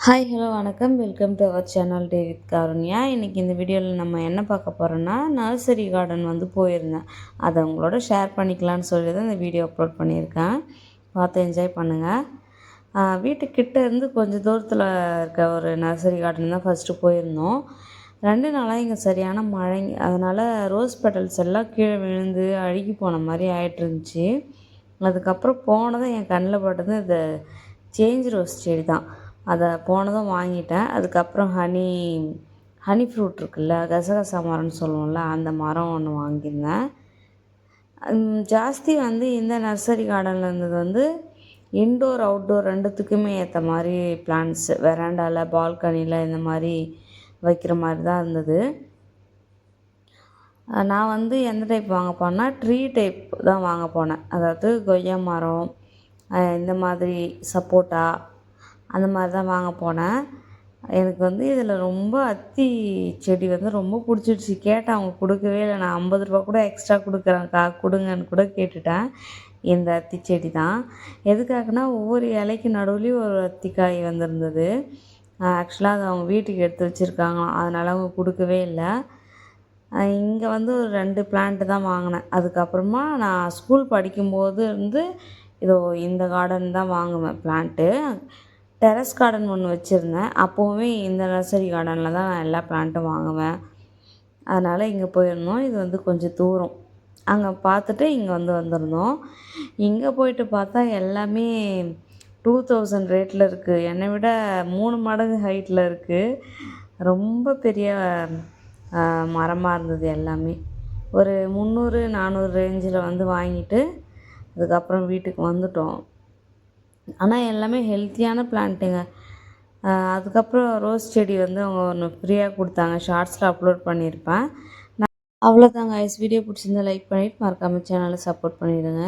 Hi hello வணக்கம் welcome to our channel day with Karunya. இன்றைக்கி இந்த வீடியோவில் நம்ம என்ன பார்க்க போகிறோன்னா நர்சரி கார்டன் போயிருந்தேன். அதை உங்களோட ஷேர் பண்ணிக்கலான்னு சொல்லி தான் இந்த வீடியோ அப்லோட் பண்ணியிருக்கேன். பார்த்து என்ஜாய் பண்ணுங்கள். வீட்டுக்கிட்ட இருந்து கொஞ்சம் தூரத்தில் இருக்க ஒரு நர்சரி கார்டன் தான் ஃபஸ்ட்டு போயிருந்தோம். 2 நாளாக இங்கே சரியான மழை, அதனால் ரோஸ் பெட்டல்ஸ் எல்லாம் கீழே விழுந்து அழுகி போன மாதிரி ஆகிட்டு இருந்துச்சு. அதுக்கப்புறம் போனதும் என் கண்ணில் பட்டது இந்த சேஞ்ச் ரோஸ் செடி தான். அதை போனதும் வாங்கிட்டேன். அதுக்கப்புறம் ஹனி ஃப்ரூட் இருக்குல்ல, கசகசா மரம்னு சொல்லுவோம்ல, அந்த மரம் ஒன்று வாங்கியிருந்தேன். ஜாஸ்தி இந்த நர்சரி கார்டனில் இருந்தது இன்டோர் அவுட்டோர் ரெண்டுத்துக்குமே ஏற்ற மாதிரி பிளான்ட்ஸு, வெராண்டாவில் பால்கனியில் இந்த மாதிரி வைக்கிற மாதிரி தான் இருந்தது. நான் எந்த டைப் வாங்க போனேன்னா ட்ரீ டைப் தான் வாங்க போனேன். அதாவது கொய்யா மரம், இந்த மாதிரி சப்போட்டா, அந்த மாதிரி தான் வாங்க போனேன். எனக்கு இதில் ரொம்ப அத்தி செடி ரொம்ப பிடிச்சிடுச்சு. கேட்டேன், அவங்க கொடுக்கவே இல்லை. நான் 50 ரூபா கூட எக்ஸ்ட்ரா கொடுக்குறேன்க்கா, கொடுங்கன்னு கூட கேட்டுட்டேன். இந்த அத்தி செடி தான். எதுக்காகனா, ஒவ்வொரு இலைக்கு நடுவுலேயும் ஒரு அத்திக்காய் வந்திருந்தது. ஆக்சுவலாக அதை அவங்க வீட்டுக்கு எடுத்து வச்சுருக்காங்களாம், அதனால் அவங்க கொடுக்கவே இல்லை. இங்கே ஒரு 2 பிளான்ட்டு தான் வாங்கினேன். அதுக்கப்புறமா நான் ஸ்கூல் படிக்கும்போது இதோ இந்த கார்டன் தான் வாங்குவேன் பிளான்ட்டு. டெரஸ் கார்டன் ஒன்று வச்சுருந்தேன். அப்போவுமே இந்த நர்சரி கார்டனில் தான் நான் எல்லா பிளான்ட்டும் வாங்குவேன். அதனால் இங்கே போயிருந்தோம். இது கொஞ்சம் தூரம். அங்கே பார்த்துட்டு இங்கே வந்திருந்தோம். இங்கே போயிட்டு பார்த்தா எல்லாமே 2000 ரேட்டில் இருக்குது. என்னை விட 3 மடங்கு ஹைட்டில் இருக்குது. ரொம்ப பெரிய மரமாக இருந்தது எல்லாமே. ஒரு 300, 400 ரேஞ்சில் வாங்கிட்டு அதுக்கப்புறம் வீட்டுக்கு வந்துட்டோம். ஆனால் எல்லாமே ஹெல்த்தியான பிளான்ட்டுங்க. அதுக்கப்புறம் ரோஸ் செடி அவங்க ஒன்று ஃப்ரீயாக கொடுத்தாங்க. ஷார்ட்ஸில் அப்லோட் பண்ணியிருப்பேன். அவ்வளோதாங்க. வீடியோ பிடிச்சிருந்தா லைக் பண்ணிவிட்டு மறக்காமல் சேனலை சப்போர்ட் பண்ணிவிடுங்க.